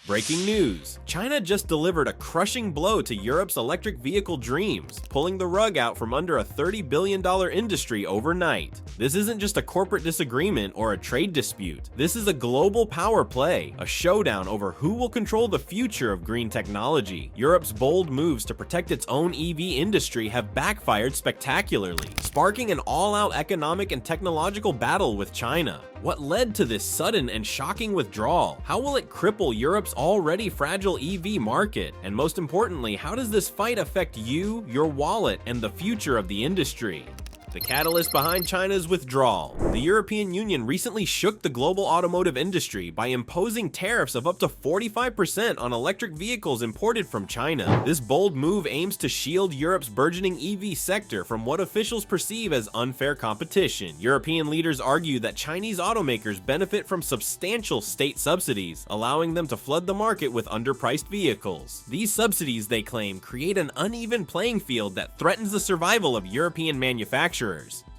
Breaking news: China just delivered a crushing blow to Europe's electric vehicle dreams, pulling the rug out from under a $30 billion industry overnight. This isn't just a corporate disagreement or a trade dispute. This is a global power play, a showdown over who will control the future of green technology. Europe's bold moves to protect its own EV industry have backfired spectacularly, sparking an all-out economic and technological battle with China. What led to this sudden and shocking withdrawal? How will it cripple Europe's already fragile EV market? And most importantly, how does this fight affect you, your wallet, and the future of the industry? The catalyst behind China's withdrawal. The European Union recently shook the global automotive industry by imposing tariffs of up to 45% on electric vehicles imported from China. This bold move aims to shield Europe's burgeoning EV sector from what officials perceive as unfair competition. European leaders argue that Chinese automakers benefit from substantial state subsidies, allowing them to flood the market with underpriced vehicles. These subsidies, they claim, create an uneven playing field that threatens the survival of European manufacturers.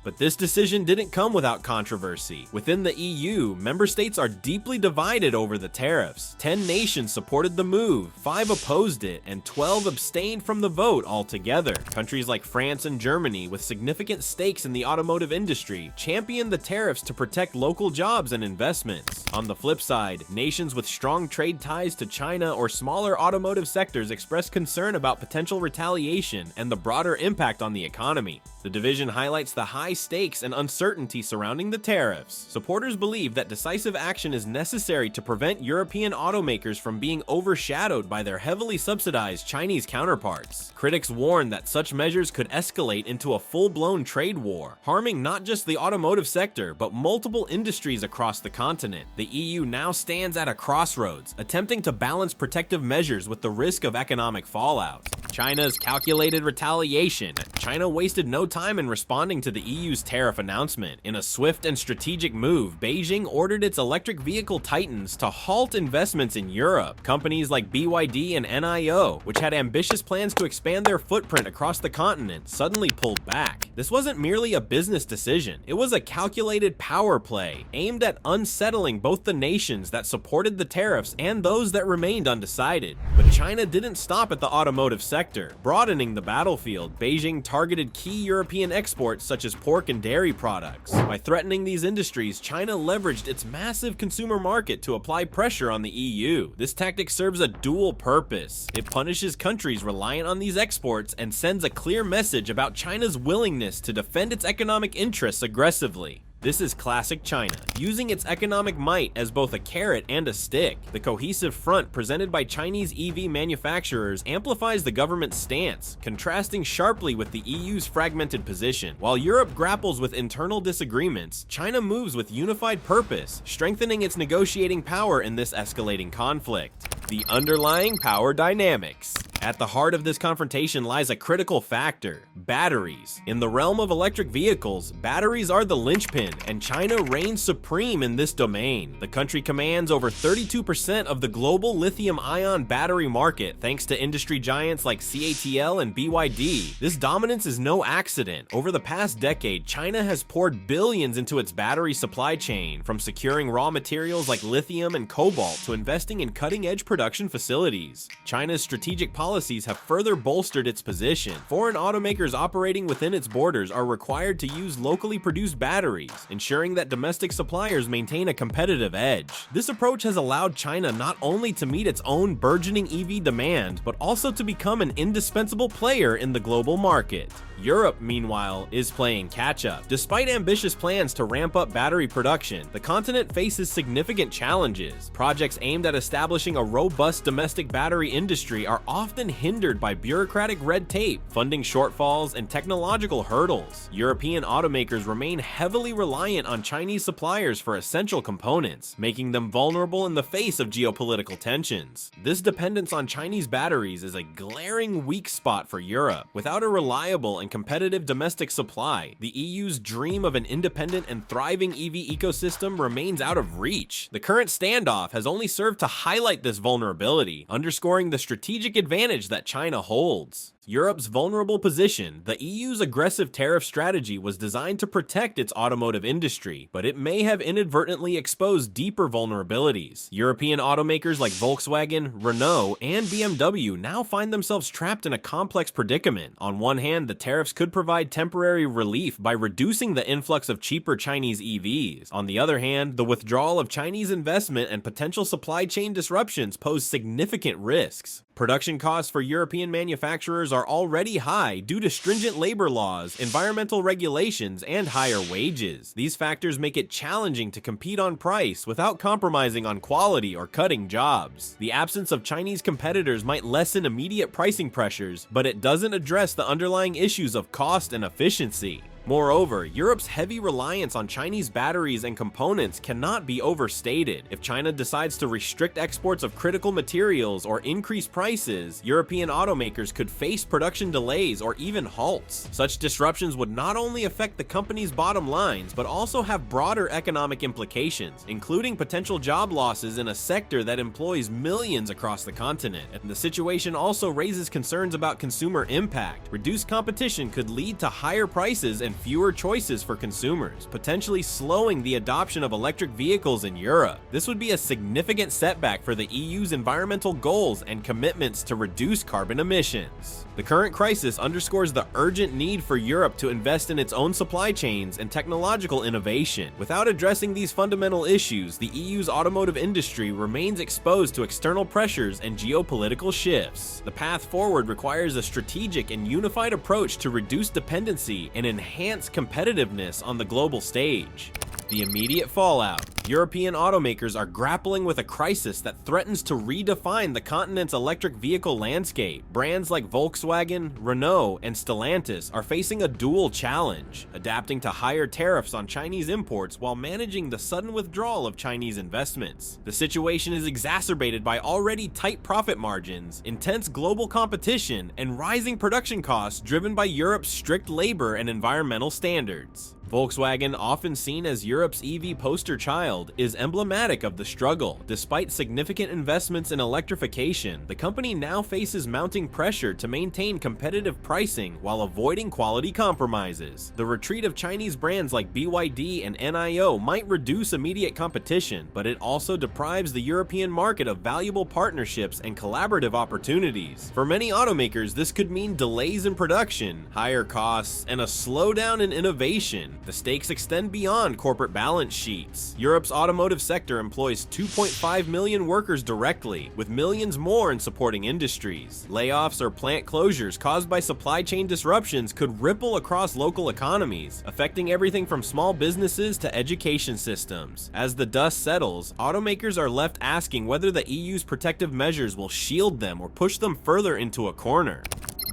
But this decision didn't come without controversy. Within the EU, member states are deeply divided over the tariffs. 10 nations supported the move, 5 opposed it, and 12 abstained from the vote altogether. Countries like France and Germany, with significant stakes in the automotive industry, championed the tariffs to protect local jobs and investments. On the flip side, nations with strong trade ties to China or smaller automotive sectors expressed concern about potential retaliation and the broader impact on the economy. The division highlights the high stakes and uncertainty surrounding the tariffs. Supporters believe that decisive action is necessary to prevent European automakers from being overshadowed by their heavily subsidized Chinese counterparts. Critics warn that such measures could escalate into a full-blown trade war, harming not just the automotive sector, but multiple industries across the continent. The EU now stands at a crossroads, attempting to balance protective measures with the risk of economic fallout. China's calculated retaliation. China wasted no time in responding to the EU's tariff announcement. In a swift and strategic move, Beijing ordered its electric vehicle titans to halt investments in Europe. Companies like BYD and NIO, which had ambitious plans to expand their footprint across the continent, suddenly pulled back. This wasn't merely a business decision. It was a calculated power play, aimed at unsettling both the nations that supported the tariffs and those that remained undecided. But China didn't stop at the automotive sector. Broadening the battlefield, Beijing targeted key European exports such as pork and dairy products. By threatening these industries, China leveraged its massive consumer market to apply pressure on the EU. This tactic serves a dual purpose. It punishes countries reliant on these exports and sends a clear message about China's willingness to defend its economic interests aggressively. This is classic China, using its economic might as both a carrot and a stick. The cohesive front presented by Chinese EV manufacturers amplifies the government's stance, contrasting sharply with the EU's fragmented position. While Europe grapples with internal disagreements, China moves with unified purpose, strengthening its negotiating power in this escalating conflict. The underlying power dynamics. At the heart of this confrontation lies a critical factor: batteries. In the realm of electric vehicles, batteries are the linchpin, and China reigns supreme in this domain. The country commands over 32% of the global lithium-ion battery market, thanks to industry giants like CATL and BYD. This dominance is no accident. Over the past decade, China has poured billions into its battery supply chain, from securing raw materials like lithium and cobalt to investing in cutting-edge production facilities. China's strategic policies have further bolstered its position. Foreign automakers operating within its borders are required to use locally produced batteries, ensuring that domestic suppliers maintain a competitive edge. This approach has allowed China not only to meet its own burgeoning EV demand, but also to become an indispensable player in the global market. Europe, meanwhile, is playing catch-up. Despite ambitious plans to ramp up battery production, the continent faces significant challenges. Projects aimed at establishing a robust domestic battery industry are often hindered by bureaucratic red tape, funding shortfalls, and technological hurdles. European automakers remain heavily reliant on Chinese suppliers for essential components, making them vulnerable in the face of geopolitical tensions. This dependence on Chinese batteries is a glaring weak spot for Europe. Without a reliable and competitive domestic supply, the EU's dream of an independent and thriving EV ecosystem remains out of reach. The current standoff has only served to highlight this vulnerability, underscoring the strategic advantage that China holds. Europe's vulnerable position. The EU's aggressive tariff strategy was designed to protect its automotive industry, but it may have inadvertently exposed deeper vulnerabilities. European automakers like Volkswagen, Renault, and BMW now find themselves trapped in a complex predicament. On one hand, the tariffs could provide temporary relief by reducing the influx of cheaper Chinese EVs. On the other hand, the withdrawal of Chinese investment and potential supply chain disruptions pose significant risks. Production costs for European manufacturers are already high due to stringent labor laws, environmental regulations, and higher wages. These factors make it challenging to compete on price without compromising on quality or cutting jobs. The absence of Chinese competitors might lessen immediate pricing pressures, but it doesn't address the underlying issues of cost and efficiency. Moreover, Europe's heavy reliance on Chinese batteries and components cannot be overstated. If China decides to restrict exports of critical materials or increase prices, European automakers could face production delays or even halts. Such disruptions would not only affect the company's bottom lines, but also have broader economic implications, including potential job losses in a sector that employs millions across the continent. And the situation also raises concerns about consumer impact. Reduced competition could lead to higher prices and fewer choices for consumers, potentially slowing the adoption of electric vehicles in Europe. This would be a significant setback for the EU's environmental goals and commitments to reduce carbon emissions. The current crisis underscores the urgent need for Europe to invest in its own supply chains and technological innovation. Without addressing these fundamental issues, the EU's automotive industry remains exposed to external pressures and geopolitical shifts. The path forward requires a strategic and unified approach to reduce dependency and enhance competitiveness on the global stage. The immediate fallout. European automakers are grappling with a crisis that threatens to redefine the continent's electric vehicle landscape. Brands like Volkswagen, Renault, and Stellantis are facing a dual challenge, adapting to higher tariffs on Chinese imports while managing the sudden withdrawal of Chinese investments. The situation is exacerbated by already tight profit margins, intense global competition, and rising production costs driven by Europe's strict labor and environmental standards. Volkswagen, often seen as Europe's EV poster child, is emblematic of the struggle. Despite significant investments in electrification, the company now faces mounting pressure to maintain competitive pricing while avoiding quality compromises. The retreat of Chinese brands like BYD and NIO might reduce immediate competition, but it also deprives the European market of valuable partnerships and collaborative opportunities. For many automakers, this could mean delays in production, higher costs, and a slowdown in innovation. The stakes extend beyond corporate balance sheets. Europe's automotive sector employs 2.5 million workers directly, with millions more in supporting industries. Layoffs or plant closures caused by supply chain disruptions could ripple across local economies, affecting everything from small businesses to education systems. As the dust settles, automakers are left asking whether the EU's protective measures will shield them or push them further into a corner.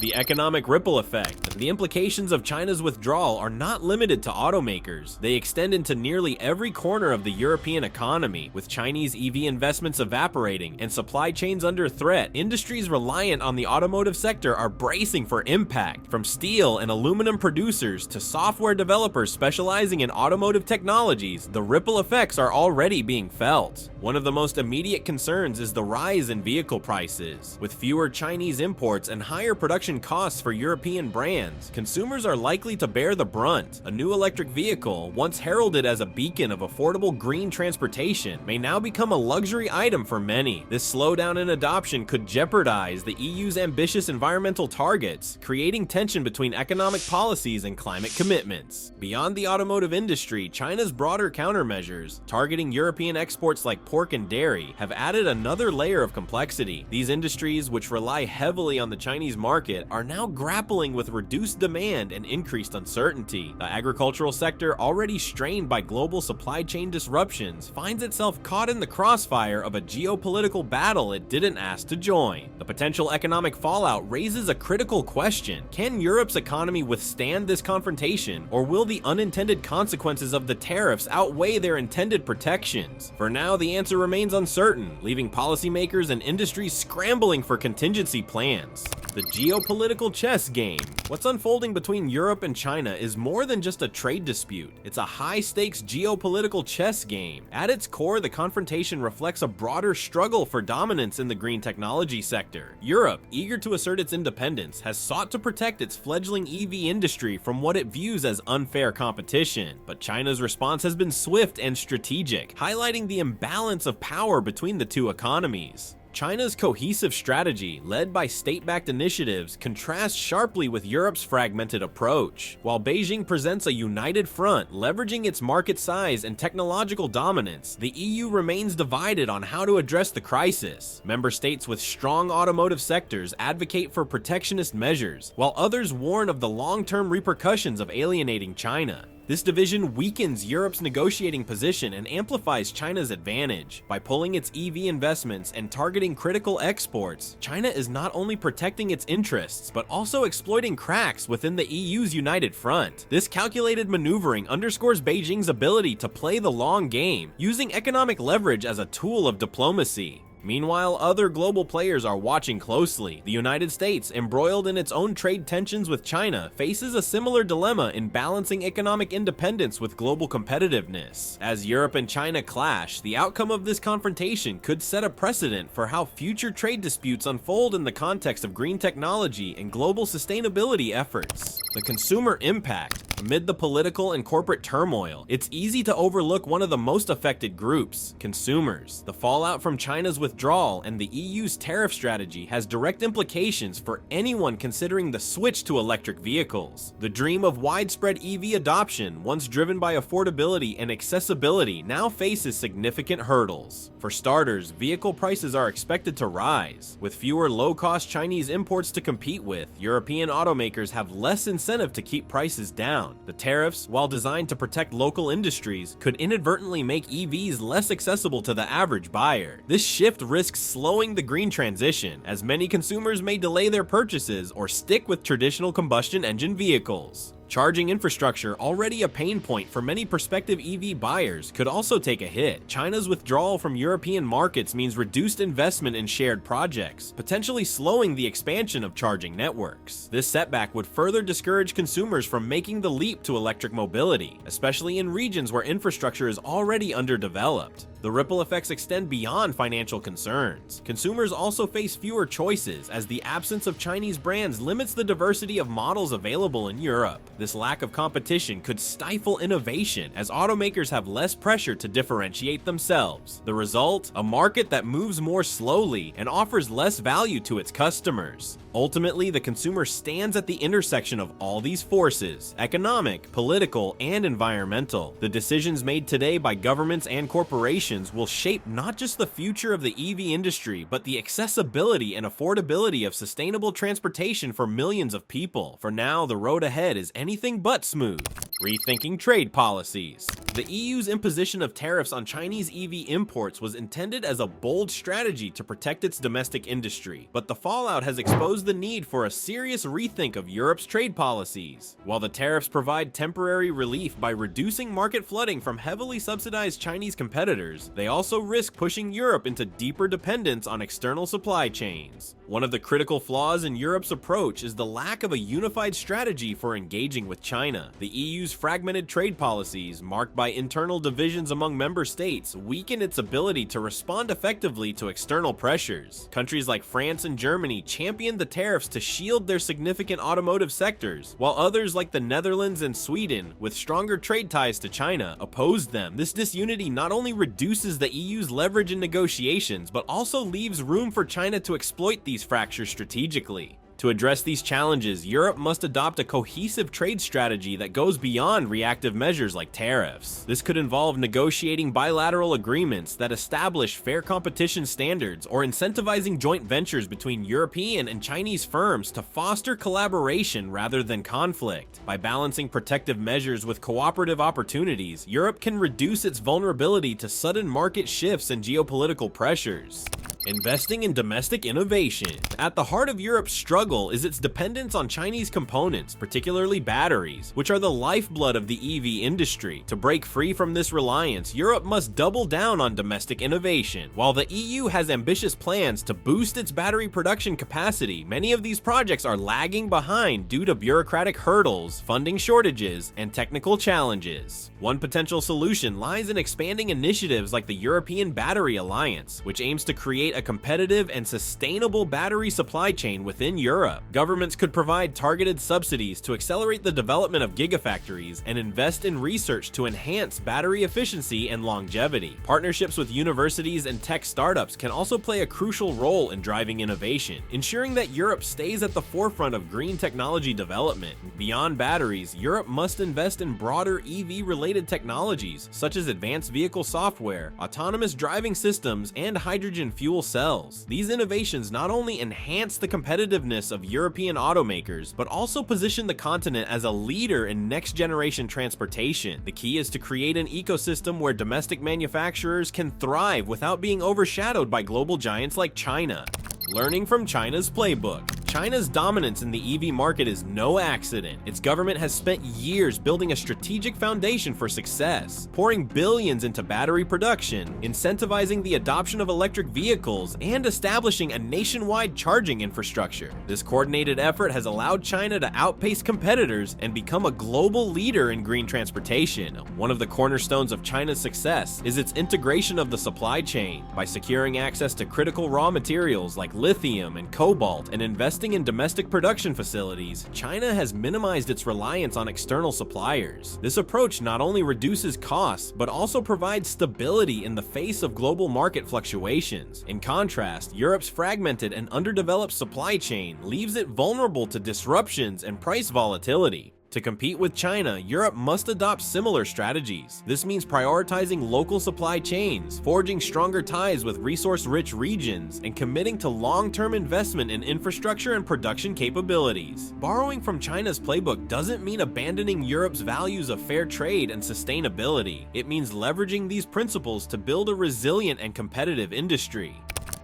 The economic ripple effect. The implications of China's withdrawal are not limited to automakers. They extend into nearly every corner of the European economy. With Chinese EV investments evaporating and supply chains under threat, industries reliant on the automotive sector are bracing for impact. From steel and aluminum producers to software developers specializing in automotive technologies, the ripple effects are already being felt. One of the most immediate concerns is the rise in vehicle prices. With fewer Chinese imports and higher production costs for European brands, consumers are likely to bear the brunt. A new electric vehicle, once heralded as a beacon of affordable green transportation, may now become a luxury item for many. This slowdown in adoption could jeopardize the EU's ambitious environmental targets, creating tension between economic policies and climate commitments. Beyond the automotive industry, China's broader countermeasures, targeting European exports like pork and dairy, have added another layer of complexity. These industries, which rely heavily on the Chinese market, are now grappling with reduced demand and increased uncertainty. The agricultural sector, already strained by global supply chain disruptions, finds itself caught in the crossfire of a geopolitical battle it didn't ask to join. The potential economic fallout raises a critical question. Can Europe's economy withstand this confrontation, or will the unintended consequences of the tariffs outweigh their intended protections? For now, the answer remains uncertain, leaving policymakers and industries scrambling for contingency plans. The geopolitical chess game. What's unfolding between Europe and China is more than just a trade dispute. It's a high-stakes geopolitical chess game. At its core, the confrontation reflects a broader struggle for dominance in the green technology sector. Europe, eager to assert its independence, has sought to protect its fledgling EV industry from what it views as unfair competition. But China's response has been swift and strategic, highlighting the imbalance of power between the two economies. China's cohesive strategy, led by state-backed initiatives, contrasts sharply with Europe's fragmented approach. While Beijing presents a united front, leveraging its market size and technological dominance, the EU remains divided on how to address the crisis. Member states with strong automotive sectors advocate for protectionist measures, while others warn of the long-term repercussions of alienating China. This division weakens Europe's negotiating position and amplifies China's advantage. By pulling its EV investments and targeting critical exports, China is not only protecting its interests, but also exploiting cracks within the EU's united front. This calculated maneuvering underscores Beijing's ability to play the long game, using economic leverage as a tool of diplomacy. Meanwhile, other global players are watching closely. The United States, embroiled in its own trade tensions with China, faces a similar dilemma in balancing economic independence with global competitiveness. As Europe and China clash, the outcome of this confrontation could set a precedent for how future trade disputes unfold in the context of green technology and global sustainability efforts. The consumer impact. Amid the political and corporate turmoil, it's easy to overlook one of the most affected groups: consumers. The fallout from China's withdrawal and the EU's tariff strategy has direct implications for anyone considering the switch to electric vehicles. The dream of widespread EV adoption, once driven by affordability and accessibility, now faces significant hurdles. For starters, vehicle prices are expected to rise. With fewer low-cost Chinese imports to compete with, European automakers have less incentive to keep prices down. The tariffs, while designed to protect local industries, could inadvertently make EVs less accessible to the average buyer. This shift risks slowing the green transition, as many consumers may delay their purchases or stick with traditional combustion engine vehicles. Charging infrastructure, already a pain point for many prospective EV buyers, could also take a hit. China's withdrawal from European markets means reduced investment in shared projects, potentially slowing the expansion of charging networks. This setback would further discourage consumers from making the leap to electric mobility, especially in regions where infrastructure is already underdeveloped. The ripple effects extend beyond financial concerns. Consumers also face fewer choices, as the absence of Chinese brands limits the diversity of models available in Europe. This lack of competition could stifle innovation, as automakers have less pressure to differentiate themselves. The result? A market that moves more slowly and offers less value to its customers. Ultimately, the consumer stands at the intersection of all these forces: economic, political, and environmental. The decisions made today by governments and corporations will shape not just the future of the EV industry, but the accessibility and affordability of sustainable transportation for millions of people. For now, the road ahead is anything but smooth. Rethinking trade policies. The EU's imposition of tariffs on Chinese EV imports was intended as a bold strategy to protect its domestic industry, but the fallout has exposed the need for a serious rethink of Europe's trade policies. While the tariffs provide temporary relief by reducing market flooding from heavily subsidized Chinese competitors, they also risk pushing Europe into deeper dependence on external supply chains. One of the critical flaws in Europe's approach is the lack of a unified strategy for engaging with China. The EU's fragmented trade policies, marked by internal divisions among member states, weaken its ability to respond effectively to external pressures. Countries like France and Germany championed the tariffs to shield their significant automotive sectors, while others like the Netherlands and Sweden, with stronger trade ties to China, opposed them. This disunity not only reduces the EU's leverage in negotiations, but also leaves room for China to exploit these fractures strategically. To address these challenges, Europe must adopt a cohesive trade strategy that goes beyond reactive measures like tariffs. This could involve negotiating bilateral agreements that establish fair competition standards, or incentivizing joint ventures between European and Chinese firms to foster collaboration rather than conflict. By balancing protective measures with cooperative opportunities, Europe can reduce its vulnerability to sudden market shifts and geopolitical pressures. Investing in domestic innovation. At the heart of Europe's struggle is its dependence on Chinese components, particularly batteries, which are the lifeblood of the EV industry. To break free from this reliance, Europe must double down on domestic innovation. While the EU has ambitious plans to boost its battery production capacity, many of these projects are lagging behind due to bureaucratic hurdles, funding shortages, and technical challenges. One potential solution lies in expanding initiatives like the European Battery Alliance, which aims to create a competitive and sustainable battery supply chain within Europe. Governments could provide targeted subsidies to accelerate the development of gigafactories and invest in research to enhance battery efficiency and longevity. Partnerships with universities and tech startups can also play a crucial role in driving innovation, ensuring that Europe stays at the forefront of green technology development. Beyond batteries, Europe must invest in broader EV-related technologies such as advanced vehicle software, autonomous driving systems, and hydrogen fuel cells. These innovations not only enhance the competitiveness of European automakers, but also position the continent as a leader in next-generation transportation. The key is to create an ecosystem where domestic manufacturers can thrive without being overshadowed by global giants like China. Learning from China's playbook. China's dominance in the EV market is no accident. Its government has spent years building a strategic foundation for success, pouring billions into battery production, incentivizing the adoption of electric vehicles, and establishing a nationwide charging infrastructure. This coordinated effort has allowed China to outpace competitors and become a global leader in green transportation. One of the cornerstones of China's success is its integration of the supply chain. By securing access to critical raw materials like lithium and cobalt and investing in domestic production facilities, China has minimized its reliance on external suppliers. This approach not only reduces costs, but also provides stability in the face of global market fluctuations. In contrast, Europe's fragmented and underdeveloped supply chain leaves it vulnerable to disruptions and price volatility. To compete with China, Europe must adopt similar strategies. This means prioritizing local supply chains, forging stronger ties with resource-rich regions, and committing to long-term investment in infrastructure and production capabilities. Borrowing from China's playbook doesn't mean abandoning Europe's values of fair trade and sustainability. It means leveraging these principles to build a resilient and competitive industry.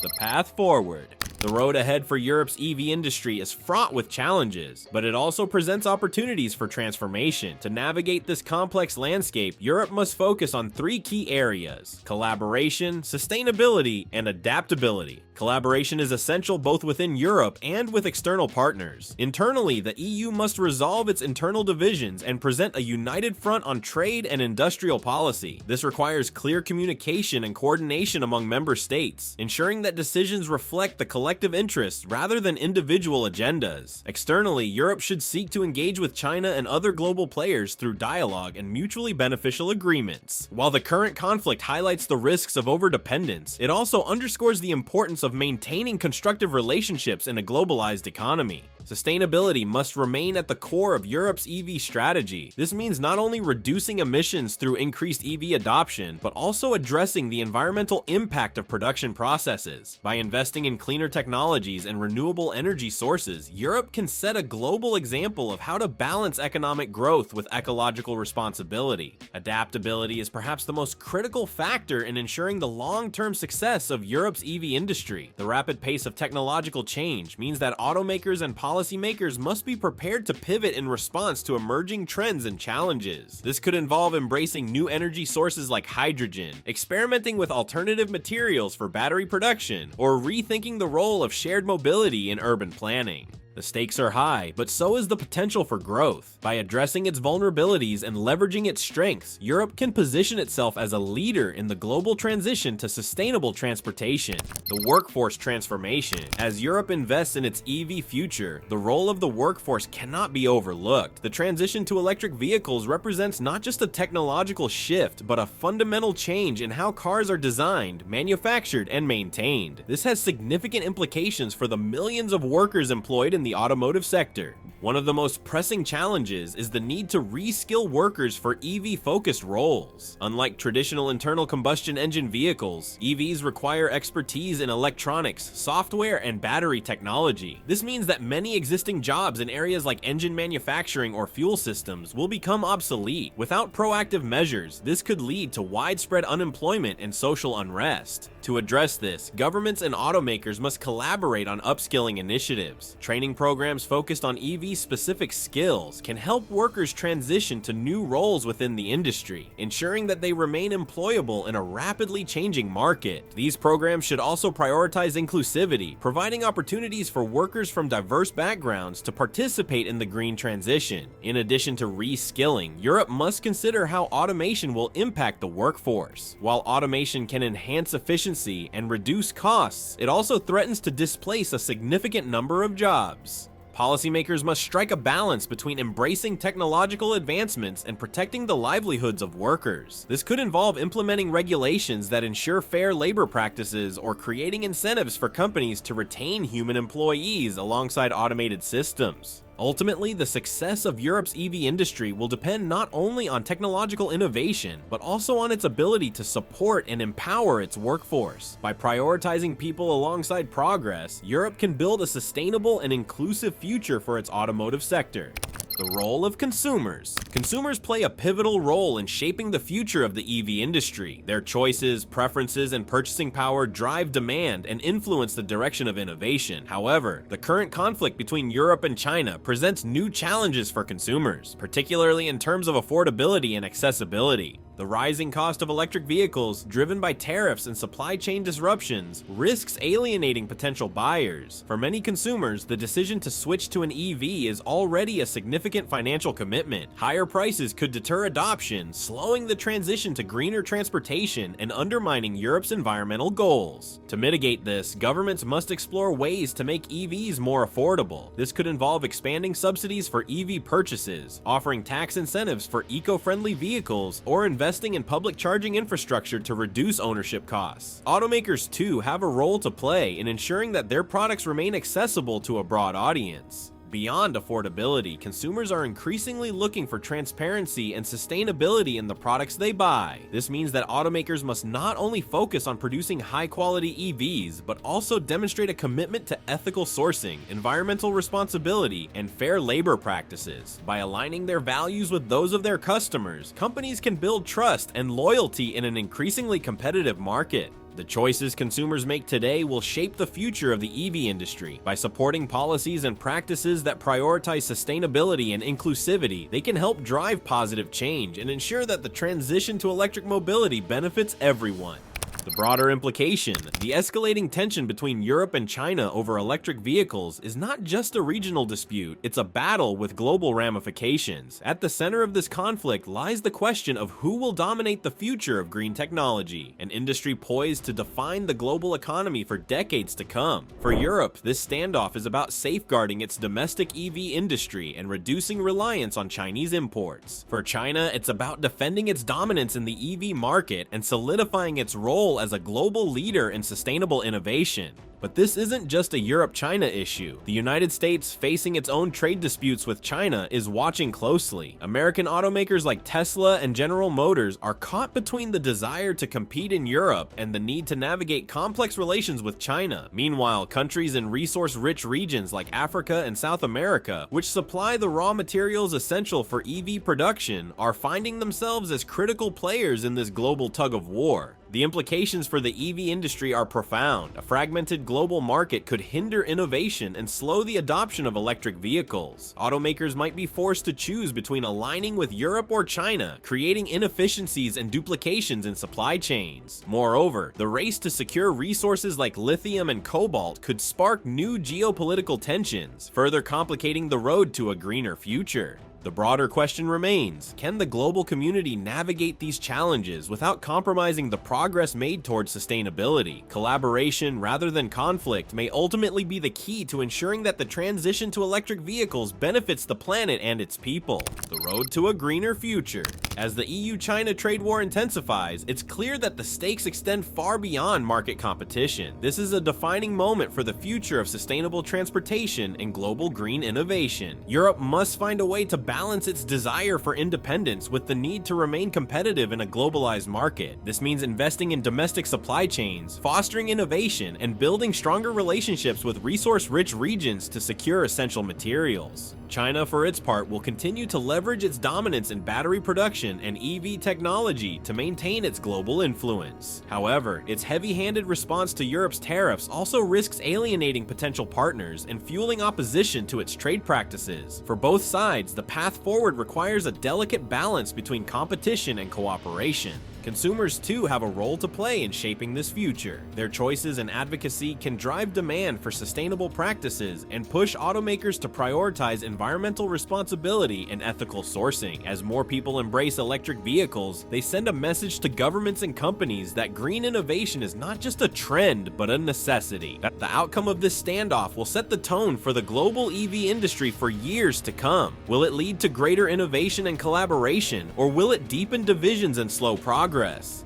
The path forward. The road ahead for Europe's EV industry is fraught with challenges, but it also presents opportunities for transformation. To navigate this complex landscape, Europe must focus on three key areas: collaboration, sustainability, and adaptability. Collaboration is essential both within Europe and with external partners. Internally, the EU must resolve its internal divisions and present a united front on trade and industrial policy. This requires clear communication and coordination among member states, ensuring that decisions reflect the collective interests rather than individual agendas. Externally, Europe should seek to engage with China and other global players through dialogue and mutually beneficial agreements. While the current conflict highlights the risks of overdependence, it also underscores the importance of maintaining constructive relationships in a globalized economy. Sustainability must remain at the core of Europe's EV strategy. This means not only reducing emissions through increased EV adoption, but also addressing the environmental impact of production processes. By investing in cleaner technologies and renewable energy sources, Europe can set a global example of how to balance economic growth with ecological responsibility. Adaptability is perhaps the most critical factor in ensuring the long-term success of Europe's EV industry. The rapid pace of technological change means that automakers and policymakers must be prepared to pivot in response to emerging trends and challenges. This could involve embracing new energy sources like hydrogen, experimenting with alternative materials for battery production, or rethinking the role of shared mobility in urban planning. The stakes are high, but so is the potential for growth. By addressing its vulnerabilities and leveraging its strengths, Europe can position itself as a leader in the global transition to sustainable transportation. The workforce transformation. As Europe invests in its EV future, the role of the workforce cannot be overlooked. The transition to electric vehicles represents not just a technological shift, but a fundamental change in how cars are designed, manufactured, and maintained. This has significant implications for the millions of workers employed in in the automotive sector. One of the most pressing challenges is the need to reskill workers for EV-focused roles. Unlike traditional internal combustion engine vehicles, EVs require expertise in electronics, software, and battery technology. This means that many existing jobs in areas like engine manufacturing or fuel systems will become obsolete. Without proactive measures, this could lead to widespread unemployment and social unrest. To address this, governments and automakers must collaborate on upskilling initiatives. Training programs focused on EV-specific skills can help workers transition to new roles within the industry, ensuring that they remain employable in a rapidly changing market. These programs should also prioritize inclusivity, providing opportunities for workers from diverse backgrounds to participate in the green transition. In addition to reskilling, Europe must consider how automation will impact the workforce. While automation can enhance efficiency and reduce costs, it also threatens to displace a significant number of jobs. Policymakers must strike a balance between embracing technological advancements and protecting the livelihoods of workers. This could involve implementing regulations that ensure fair labor practices or creating incentives for companies to retain human employees alongside automated systems. Ultimately, the success of Europe's EV industry will depend not only on technological innovation, but also on its ability to support and empower its workforce. By prioritizing people alongside progress, Europe can build a sustainable and inclusive future for its automotive sector. The role of consumers. Consumers play a pivotal role in shaping the future of the EV industry. Their choices, preferences, and purchasing power drive demand and influence the direction of innovation. However, the current conflict between Europe and China presents new challenges for consumers, particularly in terms of affordability and accessibility. The rising cost of electric vehicles, driven by tariffs and supply chain disruptions, risks alienating potential buyers. For many consumers, the decision to switch to an EV is already a significant financial commitment. Higher prices could deter adoption, slowing the transition to greener transportation and undermining Europe's environmental goals. To mitigate this, governments must explore ways to make EVs more affordable. This could involve expanding subsidies for EV purchases, offering tax incentives for eco-friendly vehicles, or investing in public charging infrastructure to reduce ownership costs. Automakers, too, have a role to play in ensuring that their products remain accessible to a broad audience. Beyond affordability, consumers are increasingly looking for transparency and sustainability in the products they buy. This means that automakers must not only focus on producing high-quality EVs, but also demonstrate a commitment to ethical sourcing, environmental responsibility, and fair labor practices. By aligning their values with those of their customers, companies can build trust and loyalty in an increasingly competitive market. The choices consumers make today will shape the future of the EV industry. By supporting policies and practices that prioritize sustainability and inclusivity, they can help drive positive change and ensure that the transition to electric mobility benefits everyone. The broader implication, the escalating tension between Europe and China over electric vehicles is not just a regional dispute, it's a battle with global ramifications. At the center of this conflict lies the question of who will dominate the future of green technology, an industry poised to define the global economy for decades to come. For Europe, this standoff is about safeguarding its domestic EV industry and reducing reliance on Chinese imports. For China, it's about defending its dominance in the EV market and solidifying its role as a global leader in sustainable innovation. But this isn't just a Europe-China issue. The United States, facing its own trade disputes with China, is watching closely. American automakers like Tesla and General Motors are caught between the desire to compete in Europe and the need to navigate complex relations with China. Meanwhile, countries in resource-rich regions like Africa and South America, which supply the raw materials essential for EV production, are finding themselves as critical players in this global tug-of-war. The implications for the EV industry are profound. A fragmented global market could hinder innovation and slow the adoption of electric vehicles. Automakers might be forced to choose between aligning with Europe or China, creating inefficiencies and duplications in supply chains. Moreover, the race to secure resources like lithium and cobalt could spark new geopolitical tensions, further complicating the road to a greener future. The broader question remains, can the global community navigate these challenges without compromising the progress made towards sustainability? Collaboration rather than conflict may ultimately be the key to ensuring that the transition to electric vehicles benefits the planet and its people. The road to a greener future. As the EU-China trade war intensifies, it's clear that the stakes extend far beyond market competition. This is a defining moment for the future of sustainable transportation and global green innovation. Europe must find a way to balance its desire for independence with the need to remain competitive in a globalized market. This means investing in domestic supply chains, fostering innovation, and building stronger relationships with resource-rich regions to secure essential materials. China, for its part, will continue to leverage its dominance in battery production and EV technology to maintain its global influence. However, its heavy-handed response to Europe's tariffs also risks alienating potential partners and fueling opposition to its trade practices. For both sides, the path forward requires a delicate balance between competition and cooperation. Consumers too have a role to play in shaping this future. Their choices and advocacy can drive demand for sustainable practices and push automakers to prioritize environmental responsibility and ethical sourcing. As more people embrace electric vehicles, they send a message to governments and companies that green innovation is not just a trend, but a necessity. The outcome of this standoff will set the tone for the global EV industry for years to come. Will it lead to greater innovation and collaboration, or will it deepen divisions and slow progress?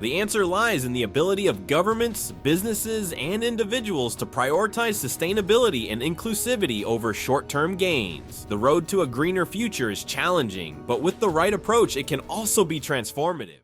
The answer lies in the ability of governments, businesses, and individuals to prioritize sustainability and inclusivity over short-term gains. The road to a greener future is challenging, but with the right approach, it can also be transformative.